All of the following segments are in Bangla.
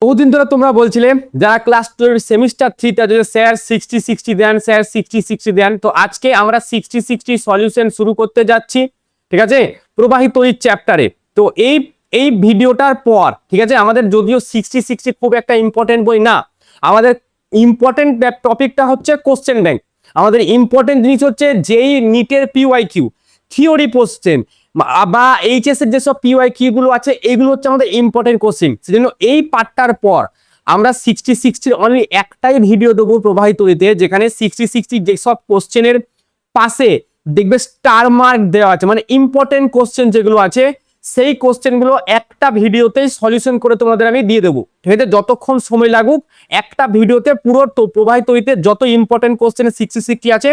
বহুদিন ধরে তোমরা বলছিলে যারা ক্লাস 12 সেমিস্টার 3 তে স্যার 60 দেন, স্যার 60 দেন। তো আজকে আমরা 60 সলিউশন শুরু করতে যাচ্ছি, ঠিক আছে, প্রবাহিত তড়িৎ চ্যাপ্টারে। তো এই ভিডিওটার পর, ঠিক আছে, আমাদের যদিও 60 খুব একটা ইম্পর্টেন্ট বই না, আমাদের ইম্পর্টেন্ট টপিকটা হচ্ছে কোশ্চেন ব্যাংক। আমাদের ইম্পর্টেন্ট জিনিস হচ্ছে যেই নিটের পিওয়াইকিউ থিওরি কোশ্চেন বা এইচএস এর যেসব পিওয়াইকিউ গুলো আছে, এগুলো হচ্ছে আমাদের ইম্পর্টেন্ট কোশ্চেন। সেজন্য এই পার্টটার পর আমরা 60 অনলি একটাই ভিডিও দেবো প্রবাহিত তড়িতে, যেখানে 60 যেসব কোশ্চেনের পাশে দেখবে স্টার মার্ক দেওয়া আছে, মানে ইম্পর্টেন্ট কোশ্চেন যেগুলো আছে সেই কোশ্চেনগুলো একটা ভিডিওতেই সলিউশন করে তোমাদের আমি দিয়ে দেবো, ঠিক আছে। যতক্ষণ সময় লাগুক একটা ভিডিওতে পুরো প্রবাহিত তড়িতে যত ইম্পর্টেন্ট কোশ্চেন 60 আছে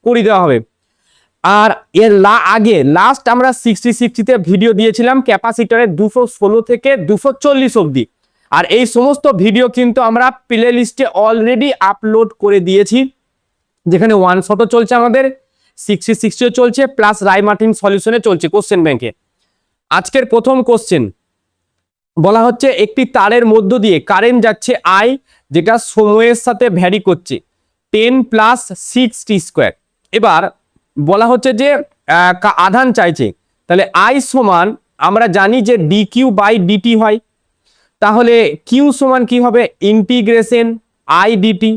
করে দেওয়া হবে। আর এর আগে লাস্ট আমরা 60 ভিডিও দিয়েছিলাম ক্যাপাসিটরের 216 থেকে 240 অবধি। আর এই সমস্ত ভিডিও কিন্তু আমরা প্লে লিস্টে অলরেডি আপলোড করে দিয়েছি, যেখানে ওয়ান শটও চলছে, আমাদের 60ও চলছে, প্লাস রায়মার্টিন সলিউশনে চলছে কোশ্চেন ব্যাংকে। আজকের প্রথম কোশ্চেন বলা হচ্ছে একটি তারের মধ্য দিয়ে কারেন্ট যাচ্ছে আই, যেটা সময়ের সাথে ভ্যারি করছে 10 + 6t²। এবার বলা হচ্ছে যে আধান চাইছে, তাহলে আই সমান আমরা জানি যে dq/dt হয়, তাহলে কিউ সমান কি হবে ইন্টিগ্রেশন আই ডিটি।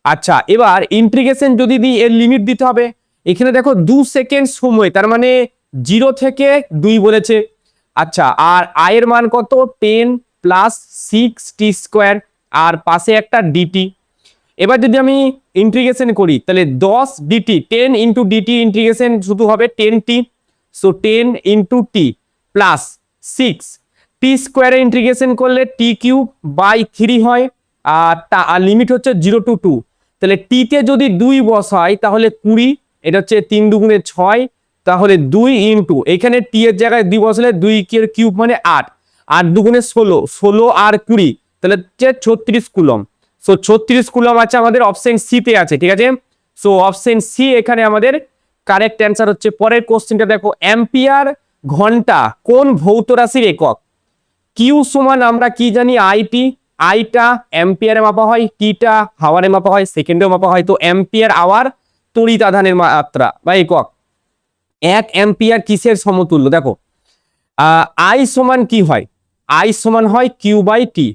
আচ্ছা, এবার ইন্টিগ্রেশন যদি দিই এর লিমিট দিতে হবে। এখানে দেখো 2 সেকেন্ড সময়, তার মানে 0 থেকে 2 বলেছে। আচ্ছা, আর আই এর মান কত 10 + 6t², আর পাশে একটা ডিটি। এবার যদি আমি ইন্টিগ্রেশন করি তাহলে 10 ডিটি 10 × ডিটি ইন্টিগ্রেশন শুধু হবে 10t। So 10 × t plus 6t² integration করলে t³/3 হয়, আর লিমিট হচ্ছে 0 to 2। তাহলে t তে যদি 2 বসাই তাহলে 20, এটা হচ্ছে 3 × 2 = 6, তাহলে 2 × এখানে t এর জায়গায় 2 বসালে 2³ মানে 8, 8 × 2 = 16, 16 আর 20 তাহলে হচ্ছে 36 কুলম। সো 36 কুলম আছে আমাদের অপশন সি তে আছে, ঠিক আছে। সো অপশন সি এখানে আমাদের কারেক্ট অ্যান্সার হচ্ছে। পরের কোশ্চেনটা দেখো, অ্যাম্পিয়ার ঘন্টা কোন ভৌত রাশির একক? কিউ সমান আমরা কি জানি আইটি, আইটা অ্যাম্পিয়ারে মাপা হয়, টিটা হাওয়ারে মাপা হয়, সেকেন্ডেও মাপা হয়। তো অ্যাম্পিয়ার আওয়ার তড়িৎ আধানের মাত্রা বা একক। 1 অ্যাম্পিয়ার কিসের সমতুল্য? দেখো আই সমান কি হয়, আই সমান হয় কিউ/টি।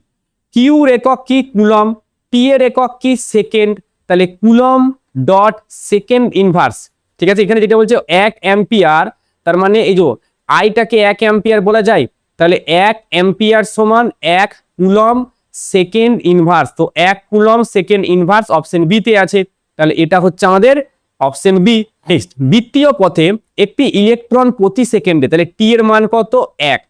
কিউর একক কি কুলম, টি এর একক কি সেকেন্ড, তাহলে কুলম ডট সেকেন্ড ইনভার্স, ঠিক আছে। এখানে যেটা বলছে 1 অ্যাম্পিয়ার, তার মানে এই যে আইটাকে 1 অ্যাম্পিয়ার বলা যায়, তাহলে 1 অ্যাম্পিয়ার সমান 1 কুলম সেকেন্ড ইনভার্স। তো 1 coulomb second inverse option B তে আছে, তাহলে এটা হচ্ছে আমাদের অপশন বি। নেক্সট, বৃত্তীয় পথে একটি ইলেকট্রন প্রতি সেকেন্ডে, তাহলে টি এর মান কত 1।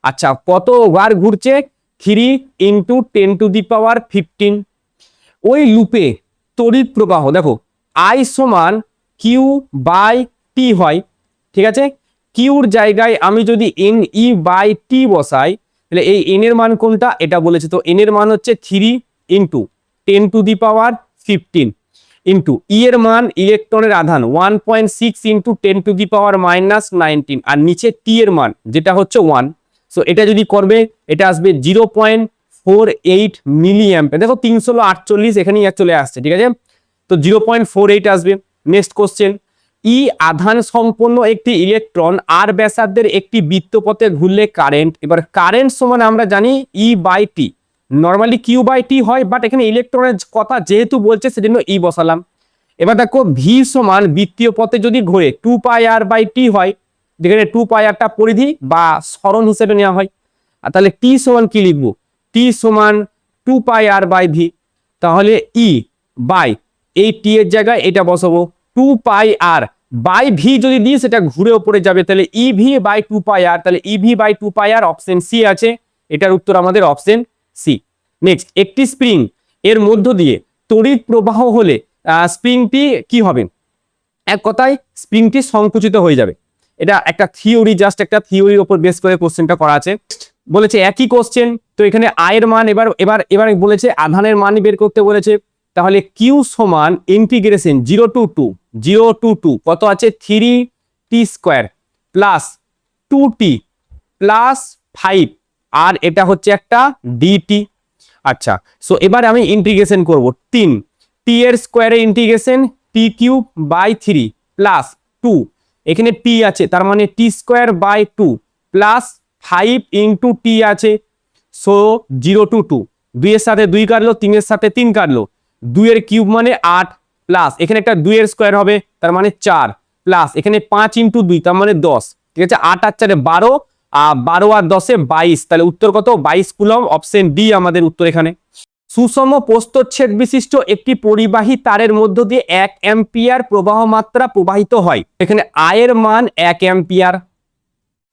আচ্ছা, কতবার ঘুরছে 3 × 10⁻15। ওই লুপে তড়িৎ প্রবাহ দেখো আই সমান কিউ/টি হয়, ঠিক আছে। কিউর জায়গায় আমি যদি NE/T বসাই তাহলে এই n এর মান কোনটা এটা বলেছে, তো n এর মান হচ্ছে 3 × 10⁻15 ইন্টু ই এর মান ইলেকট্রনের আধান 1.6 × 10⁻−19, আর নিচে টি এর মান যেটা হচ্ছে 1। সো এটা যদি করবে এটা আসবে 0.48 মিলি অ্যাম্পিয়ার। দেখো 348 এখানেই চলে আসছে, ঠিক আছে। তো 0.48 আসবে। নেক্সট কোশ্চেন, ই আধান সম্পন্ন একটি ইলেকট্রন আর ব্যাসার্ধের একটি বৃত্তপথে ঘুরলে কারেন্ট, এবার কারেন্ট সমান আমরা জানি E/T, নর্মালি কিউ/টি হয়, বাট এখানে ইলেকট্রনের কথা যেহেতু বলছে সেজন্য ই বসালাম। এবার দেখো ভি সমান বৃত্তীয় পথে যদি ঘুরে 2πr/T হয়, যেখানে 2πrটা পরিধি বা সরণ হিসেবে নেওয়া হয়। আর তাহলে টি সমান কি লিখবো, টি সমান 2πr/v, তাহলে ই বাই এই টি এর জায়গায় এটা বসাবো 2πr/v, যদি দিই সেটা ঘুরে উপরে যাবে, তাহলে EV/2πr, তাহলে EV/2πr অপশন সি আছে, এটার উত্তর আমাদের অপশন সি। নেক্সট, একটি স্প্রিং এর মধ্য দিয়ে তড়িৎ প্রবাহ হলে স্প্রিংটি কি হবে? এক কথায় স্প্রিংটি সংকুচিত হয়ে যাবে। এটা একটা থিওরি, জাস্ট একটা থিওরির উপর বেস করে কোশ্চেনটা করা আছে। বলেছে একই কোশ্চেন, তো এখানে আয়ের মান এবার বলেছে আধানের মান বের করতে বলেছে। তাহলে কিউ সমান ইন্টিগ্রেশন 0 to 2 কত আছে 3t² প্লাস 2t প্লাস 5, আর এটা হচ্ছে একটা ডিটি। আচ্ছা, সো এবার আমি ইন্টিগ্রেশন করব 3 টি এর স্কোয়ারে integration t cube by 3 plus 2, এখানে টি আছে তার মানে t square by 2 plus 5 into t আছে, সো 0 টু 2, 2 এর সাথে 2 কাটলো, 3 এর সাথে 3 কাটলো, 2 এর কিউব মানে 8 প্লাস এখানে একটা 2 এর স্কোয়ার হবে তার মানে 4 প্লাস এখানে 5 ইন্টু 2 তার মানে 10, ঠিক আছে। 8 আর 4 12, 12 আর 10 22, তাহলে উত্তর কত? 22 কুলম্ব। অপশন ডি আমাদের উত্তর এখানে। সুষম প্রস্থচ্ছেদ বিশিষ্ট একটি পরিবাহী তারের মধ্য দিয়ে 1 অ্যাম্পিয়ার প্রবাহ মাত্রা প্রবাহিত হয়। এখানে আই এর মান 1 অ্যাম্পিয়ার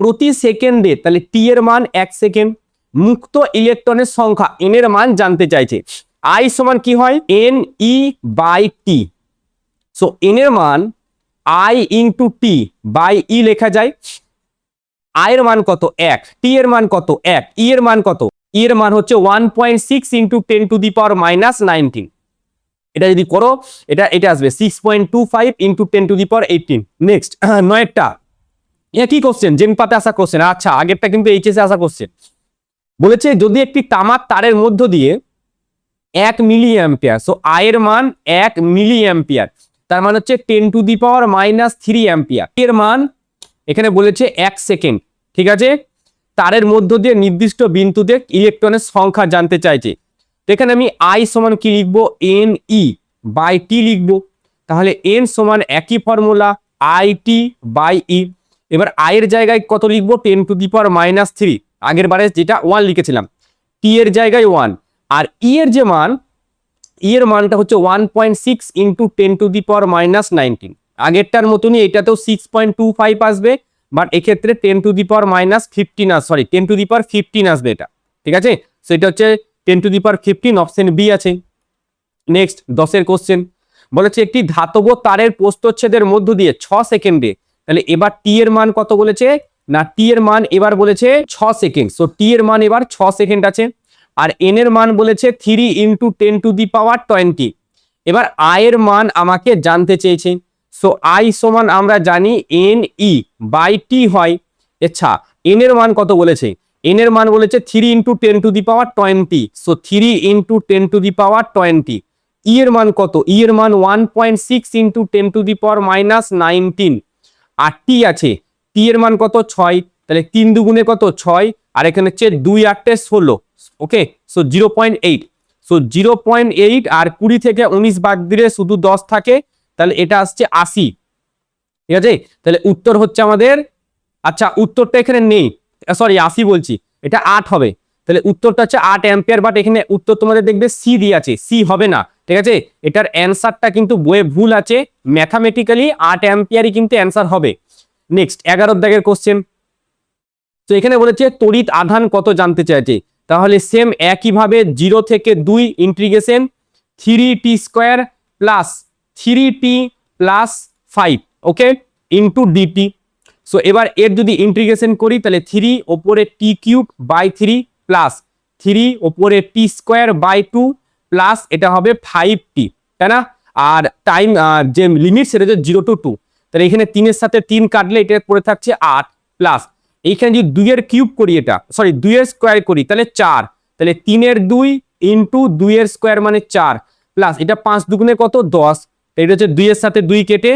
প্রতি সেকেন্ডে, তাহলে টি এর মান 1 সেকেন্ড। মুক্ত ইলেকট্রনের সংখ্যা এন এর মান জানতে চাইছে। আই সমান কি হয়? N e by t. So n এর মান I into t by e লেখা যায়। আই এর মান কত? 1, টি এর মান কত? 1, ই এর মান কত? ই এর মান হচ্ছে 1.6 into 10 to the power minus 19। এটা যদি করো এটা আসবে 6.25 into 10 to the power 18। Next 9টা, এটা কি কোশ্চেন? জেনপাতে আসা কোশ্চেন। আচ্ছা, আগেরটা কিন্তু এইচএসে আসা কোশ্চেন। বলেছে যদি একটি তামার তারের মধ্য দিয়ে 1 মিলি অ্যাম্পিয়ার, সো আই এর মান 1 মিলি অ্যাম্পিয়ার, তার মানে হচ্ছে 10 to the power minus 3 ampere. এর মান এখানে বলেছে 1 সেকেন্ড, ঠিক আছে। তারের মধ্য দিয়ে নির্দিষ্ট বিন্দুতে ইলেকট্রনের সংখ্যা জানতে চাইছে। তো এখানে আমি আই সমান কি লিখবো? এন ই বাই টি লিখবো। তাহলে এন সমান একই ফর্মুলা আই টি বাই ই। এবার আই এর জায়গায় কত লিখবো? 10 টু দি পাওয়ার মাইনাস 3, আগের বারে যেটা 1 লিখেছিলাম। টি এর জায়গায় 1, আর ই এর যে মান, ই এর মানটা হচ্ছে 1.6 into 10 to the power minus 19। আগেরটার মতনই এটাতেও 6.25 আসবে, বাট এক্ষেত্রে 10 to the power minus 15 sorry 10 to the power 15 আসবে এটা, ঠিক আছে। সো এটা হচ্ছে 10 to the power 15, option B আছে। নেক্সট 10 এর কোশ্চেন বলেছে একটি ধাতব তারের প্রস্থচ্ছেদের মধ্য দিয়ে 6 সেকেন্ডে, তাহলে এবার টি এর মান কত বলেছে? না, টি এর মান এবার বলেছে 6 সেকেন্ড। সো টি এর মান এবার 6 সেকেন্ড আছে। আর এন এর মান বলেছে 3 ইন্টু 10 টু দি পাওয়ার 20। এবার আই এর মান আমাকে জানতে চেয়েছে। সো আই সমান আমরা জানি এন ই বাই টি হয়। আচ্ছা, এন এর মান কত বলেছে? এন এর মান বলেছে 3 into 10 to the power 20। So 3 into 10 to the power 20। E এর মান কত? ই এর মান 1.6 into 10 to the power minus 19। আর টি আছে, টি এর মান কত? 6, তাহলে 3 দুগুণে কত? 6, আর এখানে হচ্ছে 2 8 16। ওকে, সো 0.8। সো 0.8 আর 20 থেকে 19 বাদ দিলে শুধু 10 থাকে, তাহলে এটা আসছে 80, ঠিক আছে। তাহলে উত্তর হচ্ছে আমাদের, আচ্ছা উত্তরটা এখানে নেই, সরি 80 বলছি, এটা 8 হবে। তাহলে উত্তরটা হচ্ছে 8 অ্যাম্পিয়ার, বাট এখানে উত্তর তোমাদের দেখবে সি দিয়ে আছে, সি হবে না, ঠিক আছে। এটার অ্যান্সারটা কিন্তু বইয়ে ভুল আছে। ম্যাথামেটিক্যালি 8 অ্যাম্পিয়ারই কিন্তু অ্যান্সার হবে। নেক্সট 11 দাগের কোশ্চেন। তো এখানে বলেছে তড়িৎ আধান কত জানতে চাইছে। তাহলে সেম একইভাবে 0 থেকে 2 integration 3t square plus 3t plus 5, ওকে, ইন্টু ডিটি। সো এবার এর যদি ইন্টিগ্রেশন করি তাহলে 3 ওপরে টি কিউব বাই 3 প্লাস 3 ওপরে টি স্কোয়ার বাই 2 প্লাস এটা হবে 5t, তাই না। আর টাইম যে লিমিট সেটা হচ্ছে 0 টু 2, তাহলে এখানে 3 এর সাথে 3 কাটলে এটা পড়ে থাকছে 8 প্লাস এইখানে যদি 2 এর কিউব করি, এটা সরি 2 এর স্কোয়ার করি তাহলে 4, তাহলে 3 এর 2 ইন্টু 2 এর স্কোয়ার মানে 4 প্লাস এটা 5 দুগুণে কত? 10, এটা হচ্ছে 2 এর সাথে 2 কেটে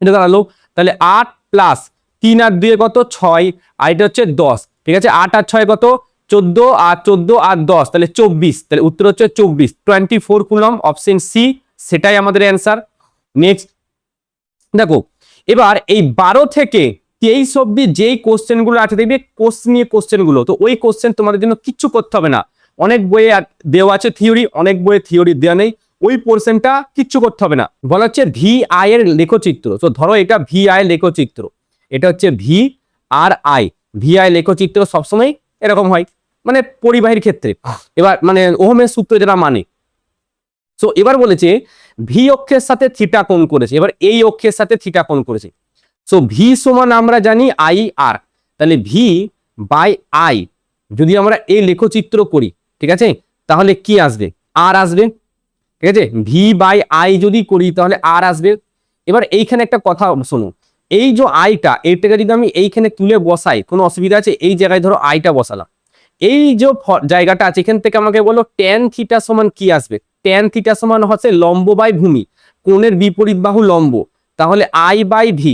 এটা দাঁড়ালো, তাহলে 8 প্লাস 3 আর 2 কত? 6, আর এটা হচ্ছে 10, ঠিক আছে। 8 আর 6 কত? 14, আর 14 আর 10 তাহলে 24, তাহলে উত্তর হচ্ছে 24 কুলম্ব, অপশন সি সেটাই আমাদের অ্যান্সার। নেক্সট দেখো, এবার এই 12 থেকে 23 অব্দি যেই কোশ্চেনগুলো আছে দেখবে কোশ্চেন নিয়ে কোশ্চেনগুলো, তো ওই কোশ্চেন তোমাদের জন্য কিচ্ছু করতে হবে না। অনেক বইয়ে দেওয়া আছে থিওরি, অনেক বইয়ে থিওরি দেওয়া নেই, ওই পোর্শনটা কিচ্ছু করতে হবে না। বলা হচ্ছে ভি আই এর লেখচিত্র। তো ধরো এটা ভি আই লেখচিত্র, এটা হচ্ছে ভি আর আই। ভি আই লেখচিত্র সবসময় এরকম হয়, মানে পরিবাহীর ক্ষেত্রে, এবার মানে ওহমের সূত্র যেটা মানে। সো এবার বলেছে ভি অক্ষের সাথে থিটা কোণ করেছে, এবার এই অক্ষের সাথে থিটা কোণ করেছে। সো ভি সমান আমরা জানি আই আর, তাহলে ভি বাই আই যদি আমরা এই লেখচিত্র করি, ঠিক আছে, তাহলে কি আসবে? আর আসবে, ঠিক আছে। ভি বাই আই যদি করি তাহলে আর আসবে। এবার এইখানে একটা কথা শোনো, এই যে আইটা, এইটাকে যদি আমি এইখানে তুলে বসাই কোনো অসুবিধা আছে? এই জায়গায় ধরো আইটা বসালাম, এই যে জায়গাটা আছে এখান থেকে আমাকে বলো ট্যান থিটা সমান কি আসবে? ট্যান থিটা সমান হচ্ছে লম্ব বাই ভূমি, কোণের বিপরীত বাহু লম্ব, তাহলে আই বাই ভি।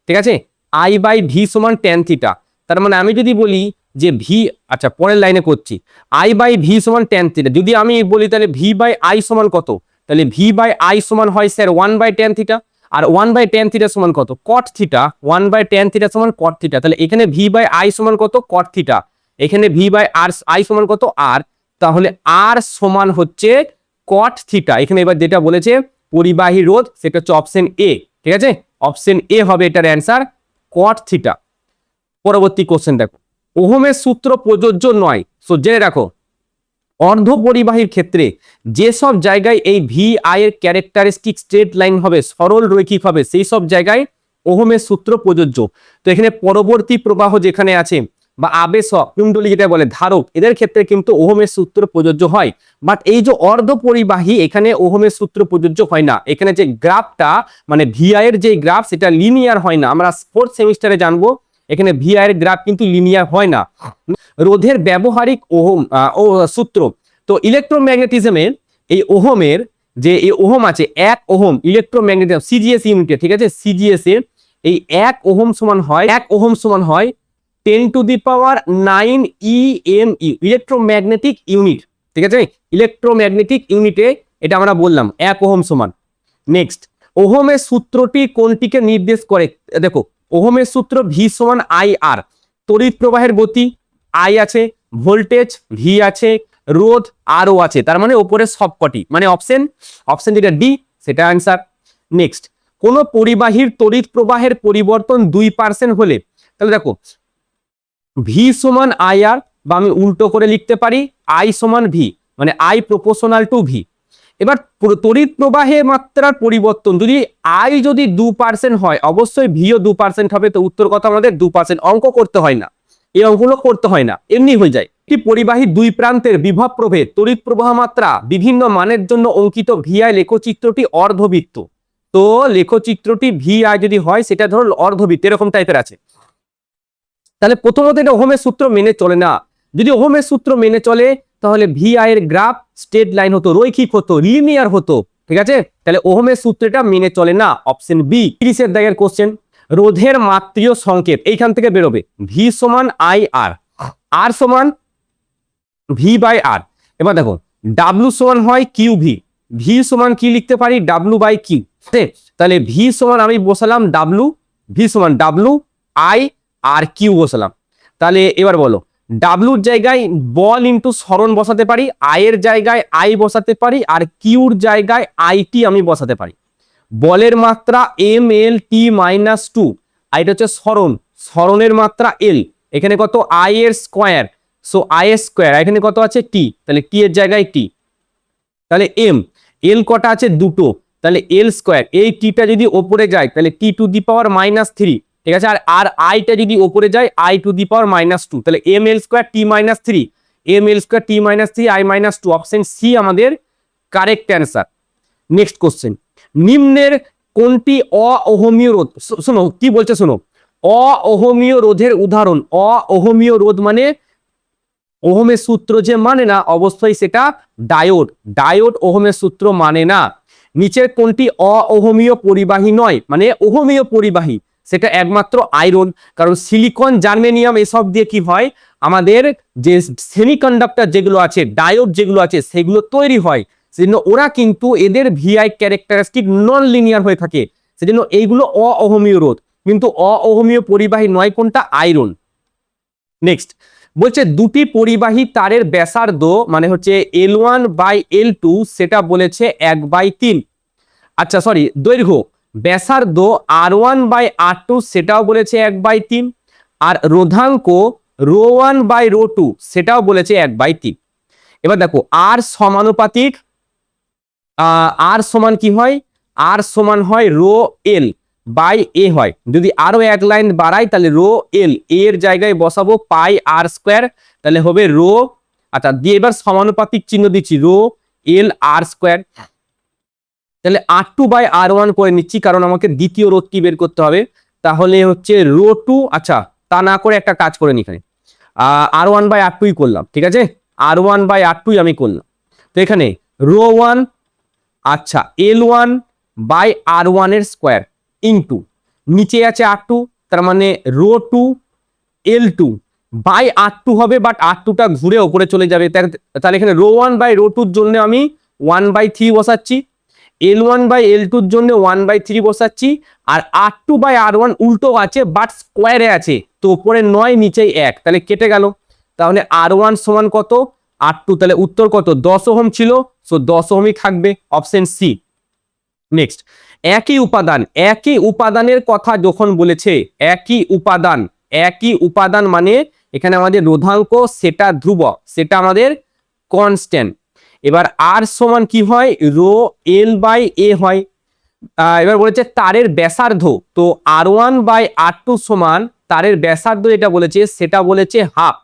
ঠিক আছে, আই বাই ভি সমান ট্যান থিটা। তার মানে আমি যদি বলি যে ভি, আচ্ছা পরের লাইনে করছি, আই বাই ভি সমান ট্যান থিটা, যদি আমি বলি তাহলে ভি বাই আই সমান কত? তাহলে ভি বাই আই সমান হয় স্যার 1 বাই ট্যান থিটা, আর 1 বাই ট্যান থিটা সমান কত? Cot theta. 1 by tan theta সমান কট থিটা, তাহলে এখানে ভি বাই আই সমান কত? Cot theta. এখানে ভি বাই আর আই সমান কত? আর। তাহলে আর সমান হচ্ছে কট থিটা। এখানে এবার যেটা বলেছে পরিবাহী রোধ সেটা হচ্ছে অপশন এ। ঠিক আছে, অপশন এ হবে এটার অ্যান্সার, কট থিটা। পরবর্তী কোশ্চেন দেখো, ওহমের সূত্র প্রযোজ্য নয়। সো জেনে রাখো, অর্ধ পরিবাহীর ক্ষেত্রে যেসব জায়গায় এই ভি আই এর ক্যারেক্টারিস্টিক স্ট্রেট লাইন হবে, সরল রৈখিক হবে, সেই সব জায়গায় ওহমের সূত্র প্রযোজ্য। তো এখানে পরবর্তী প্রবাহ যেখানে আছে বা আবেশ কুণ্ডলী যেটা বলে ধারক, এদের ক্ষেত্রে কিন্তু ওহমের সূত্র প্রযোজ্য হয়। বাট এই যে অর্ধ পরিবাহী, এখানে ওহমের সূত্র প্রযোজ্য হয় না। এখানে যে গ্রাফটা মানে ভিআই এর যে গ্রাফ সেটা লিনিয়ার হয় না। আমরা ফোর্থ সেমিস্টারে জানবো এখানে ভিআই এর গ্রাফ কিন্তু লিনিয়ার হয় না। রোধের ব্যবহারিক ওহম সূত্র, তো ইলেকট্রোম্যাগনেটিজমের এই ওহমের যে এই ওহম আছে 1 ওহম ইলেকট্রোম্যাগনেটিজম সিজিএস ইউনিটে, ঠিক আছে, সিজিএস এর এই 1 ওহম সমান হয় 1 ওহম সমান হয় 10⁹ EMU ইলেকট্রোম্যাগনেটিক ইউনিট। ঠিক আছে, ইলেকট্রোম্যাগনেটিক ইউনিটে এটা আমরা বললাম 1 ওহম সমান। নেক্সট, ওহমের সূত্রটি কোনটিকে নির্দেশ করে? দেখো, ওহমের সূত্র ভি সমান আই আর, তড়িৎ প্রবাহের গতি আই আছে, ভোল্টেজ ভি আছে, রোধ আরও আছে, তার মানে ওপরে সবকটি, মানে অপশন যেটা ডি সেটা অ্যান্সার। নেক্সট, কোন পরিবাহীর তড়িৎ প্রবাহের পরিবর্তন 2% হলে, তাহলে দেখো ভি সমান আই আর, বা আমি উল্টো করে লিখতে পারি আই সমান ভি, মানে আই প্রপোর্শনাল টু ভি। এবার তড়িৎ প্রবাহের মাত্রার পরিবর্তন যদি আই যদি 2% হয়, অবশ্যই ভিও 2% হবে। তো উত্তর কথা আমাদের 2%, অঙ্ক করতে হয় না, এই অঙ্কগুলো করতে হয় না, এমনি হয়ে যায়। একটি পরিবাহী দুই প্রান্তের বিভব প্রভেদ তড়িৎ প্রবাহ মাত্রা বিভিন্ন মানের জন্য অঙ্কিত ভিআই লেখচিত্রটি অর্ধবৃত্ত। তো লেখচিত্রটি ভিআই যদি হয় সেটা ধরো অর্ধবৃত্ত এরকম টাইপের আছে। তাহলে প্রথমত এটা ওহমের সূত্র মেনে চলে না। যদি ওহমের সূত্র মেনে চলে তাহলে ভিআই এর গ্রাফ স্ট্রেট লাইন হতো, রৈখিক হতো, লিনিয়ার হতো। ঠিক আছে, তাহলে ওহমের সূত্রটা মেনে চলে না, অপশন বি। 30 এর দাগের কোশ্চেন, রোধের মাত্রীয় সংকেত এইখান থেকে বেরোবে ভি সমান আই আর, আর সমান ভি বাই আর। এবার দেখো ডাব্লু সমান হয় কিউ ভি, ভি সমান কি লিখতে পারি? W by Q. তাহলে ভি সমান আমি বসালাম ডাব্লু, ভি সমান ডাব্লু আই আর কিউ বসালাম। তাহলে এবার বলো, ডাব্লুর জায়গায় বল ইন্টু সরণ বসাতে পারি, আই এর জায়গায় আই বসাতে পারি, আর কিউর জায়গায় আই টি আমি বসাতে পারি। বলের মাত্রা এম এল টি মাইনাস 2, আর এটা হচ্ছে সরণ, সরণের মাত্রা এল, এখানে কত? আই এর স্কোয়ার, সো আই এর স্কোয়ার, এখানে কত আছে? টি, তাহলে টি এর জায়গায় টি, তাহলে এম এল কটা আছে? দুটো, তাহলে এল স্কোয়ার, এই টিটা যদি ওপরে যায় তাহলে টি টু দি পাওয়ার -3, ঠিক আছে, আর আইটা যদি ওপরে যায় আই টু দি পাওয়ার -2, তাহলে M L square T -3, M L square T -3 I -2, option C আমাদের কারেক্ট অ্যান্সার। নেক্সট কোশ্চেন, নিম্নের কোনটি অওহমীয় রোধ? শোনো কি বলছে, শোনো, অওহমীয় রোধের উদাহরণ। অওহমীয় রোধ মানে ওহমের সূত্র যে মানে না, অবশ্যই সেটা ডায়োড। ডায়োড ওহমের সূত্র মানে না। নিচের কোনটি অওহমীয় পরিবাহী নয়? মানে ওহমীয় পরিবাহী সেটা একমাত্র আয়রন, কারণ সিলিকন জার্মেনিয়াম এসব দিয়ে কি হয়, আমাদের যে সেমিকন্ডাক্টর যেগুলো আছে, ডায়োড যেগুলো আছে, সেগুলো তৈরি হয়। সেজন্য ওরা কিন্তু এদের ভিআই ক্যারেক্টারিস্টিক নন লিনিয়ার হয়ে থাকে, সেজন্য এইগুলো অওহমীয় রোধ। কিন্তু অওহমীয় পরিবাহী নয় কোনটা? আয়রন। নেক্সট বলছে দুটি পরিবাহী তারের ব্যাসার্ধ মানে হচ্ছে L1 বাই L2 সেটা বলেছে 1/3। আচ্ছা সরি, দৈর্ঘ্য ব্যাসার্ধ R1 বাই R2 সেটাও বলেছে 1/3, আর রোধাঙ্ক ρ1 বাই ρ2 সেটাও বলেছে 1/3। এবার দেখো আর সমানুপাতিক, আর সমান কি হয়? আর সমান হয় রো এল বাই এ হয়। যদি আরো এক লাইন বাড়াই তাহলে রো এল, এর জায়গায় বসাবো পাই আর স্কোয়ার, তাহলে হবে রো, আচ্ছা দিয়ে এবার সমানুপাতিক চিহ্ন দিচ্ছি রো এল আর স্কোয়ার, তাহলে R2 বাই R1 করে নিচ্ছি কারণ আমাকে দ্বিতীয় রোধটি বের করতে হবে। তাহলে হচ্ছে রো টু, আচ্ছা তা না করে একটা কাজ করে নি, এখানে R1/R2 করলাম, ঠিক আছে, R1/R2 আমি করলাম। তো এখানে রো 1, আচ্ছা L1/R1 এর স্কোয়ার ইন্টু নিচে আছে R2, তার মানে রো 2 L2/R2 হবে, বাট R2টা ঘুরে ওপরে চলে যাবে, তাহলে এখানে রো 1/রো 2 জন্য আমি 1/3 বসাচ্ছি, L1/L2 জন্য 1/3 বসাচ্ছি, আর R2/R1 উল্টো আছে বাট স্কোয়ারে আছে, তো উপরে 9 নিচে 1, তাহলে কেটে গেল। তাহলে R1 সমান কত, R2, তাহলে উত্তর কত, 10 ওহম ছিল, সো 10 ওহমই থাকবে, অপশন সি। নেক্সট, একই উপাদানের কথা যখন বলেছে, একই উপাদান মানে এখানে আমাদের রোধাঙ্ক সেটা ধ্রুবক, সেটা আমাদের কনস্ট্যান্ট। এবার আর সমান কি হয়, রো L/A হয়। এবার বলেছে তারের ব্যাসার্ধ, তো R1/R2 সমান তারের ব্যাসার্ধ যেটা বলেছে সেটা বলেছে হাফ,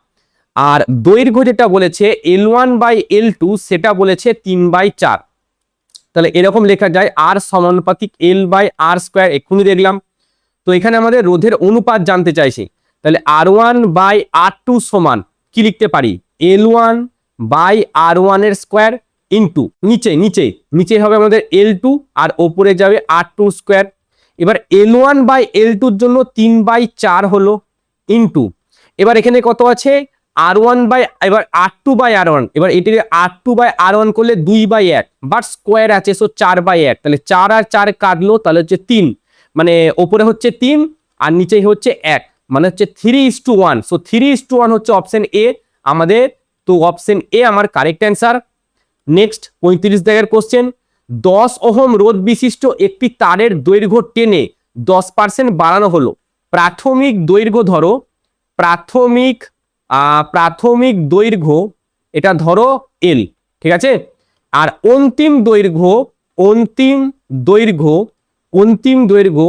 আর দৈর্ঘ্য যেটা বলেছে L1/L2 সেটা বলেছে 3/4। তাহলে এরকম লেখা যায় R সমানুপাতিক L/R², এক্ষুনি দেখলাম। তো এখানে আমাদের রোধের অনুপাত জানতে চাইছে, তাহলে R1/R2 সমান কি লিখতে পারি, L1/R1 এর স্কোয়ার ইন্টু নিচে হবে আমাদের L2 আর ওপরে যাবে R2 স্কোয়ার। এবার L1/L2 এর জন্য 3/4 হলো ইন্টু, এবার এখানে কত আছে এবার R2/R1, এবার এটিকে R2/R1 করলে 2/1, বাট স্কোয়ার আছে, সো 4/1, তাহলে 4 আর 4 কাটলো, তাহলে হচ্ছে 3, মানে ওপরে হচ্ছে 3 আর নিচে হচ্ছে 1, মানে হচ্ছে 3:1, সো 3:1 হচ্ছে অপশন এ আমাদের, তো অপশন এ আমার কারেক্ট অ্যান্সার। নেক্সট 35 দাগের কোশ্চেন, 10 ওহম রোধ বিশিষ্ট একটি তারের দৈর্ঘ্য টেনে 10% বাড়ানো হলো, প্রাথমিক দৈর্ঘ্য ধরো, প্রাথমিক দৈর্ঘ্য এটা ধরো L, ঠিক আছে, আর অন্তিম দৈর্ঘ্য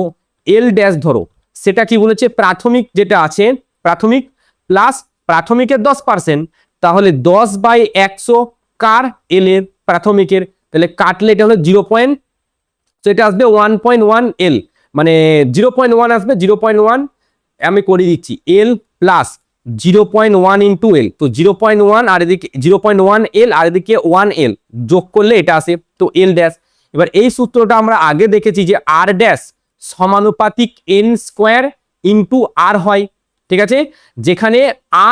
L ড্যাশ ধরো, সেটা কি বলেছে, প্রাথমিক যেটা আছে প্রাথমিক প্লাস প্রাথমিকের 10%, তাহলে 10/100 কার, L এর প্রাথমিকের, তাহলে কাটলে এটা হলো 0. তো এটা আসবে 1.1 L, মানে 0.1 আসবে, 0.1 আমি করে দিচ্ছি, L প্লাস 0.1 ইন্টু L, তো 0.1 আর এদিকে 0.1 L আর এদিকে 1 L যোগ করলে এটা আসে, তো L ড্যাশ। এবার এই সূত্রটা আমরা আগে দেখেছি যে R ড্যাশ সমানুপাতিক N স্কোয়ার ইন্টু R হয়, ঠিক আছে, যেখানে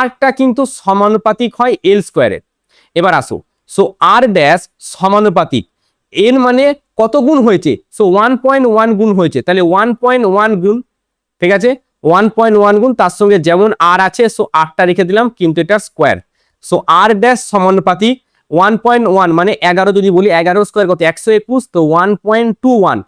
Rটা কিন্তু সমানুপাতিক হয় L স্কোয়ারের। এবার আসো, সো R ড্যাশ সমানুপাতিক N মানে কত গুণ হয়েছে, সো 1.1 গুণ হয়েছে, তাহলে 1.1 গুণ, ঠিক আছে, 1.1 গুণ, তার সঙ্গে যেমন আর আছে, সো আরটা রেখে দিলাম, কিন্তু এটা স্কোয়ার, সো আর ড্যাশ সমানুপাতিক 1.1 মানে 11, যদি বলি 11 স্কোয়ার কত 121, তো 1.21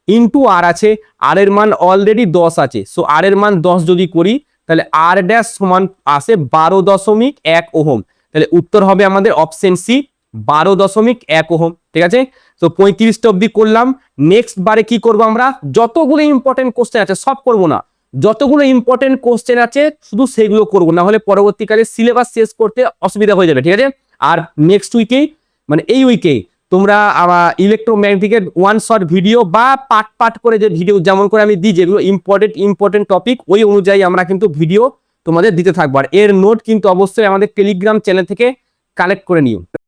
ইন্টু আর আছে, আর এর মান অলরেডি 10 আছে, সো আর এর মান 10 যদি করি, তাহলে আর ড্যাশ সমান আসে 12.1 ওহম, তাহলে উত্তর হবে আমাদের অপশন সি, 12.1 ওহম, ঠিক আছে। তো 35টা অবধি করলাম। নেক্সট বারে কি করবো আমরা, যতগুলো ইম্পর্টেন্ট কোশ্চেন আছে সব করবো না, যতগুলো ইম্পর্টেন্ট কোশ্চেন আছে শুধু সেগুলো করবো, না হলে পরবর্তীকালে সিলেবাস শেষ করতে অসুবিধা হয়ে যাবে, ঠিক আছে। আর নেক্সট উইকেই, মানে এই উইকেই তোমরা আমার ইলেকট্রোম্যাগনেটিকের ওয়ান শর্ট ভিডিও বা পার্ট করে যে ভিডিও যেমন করে আমি দিই, যেগুলো ইম্পর্টেন্ট টপিক, ওই অনুযায়ী আমরা কিন্তু ভিডিও তোমাদের দিতে থাকবো, আর এর নোট কিন্তু অবশ্যই আমাদের টেলিগ্রাম চ্যানেল থেকে কালেক্ট করে নিও।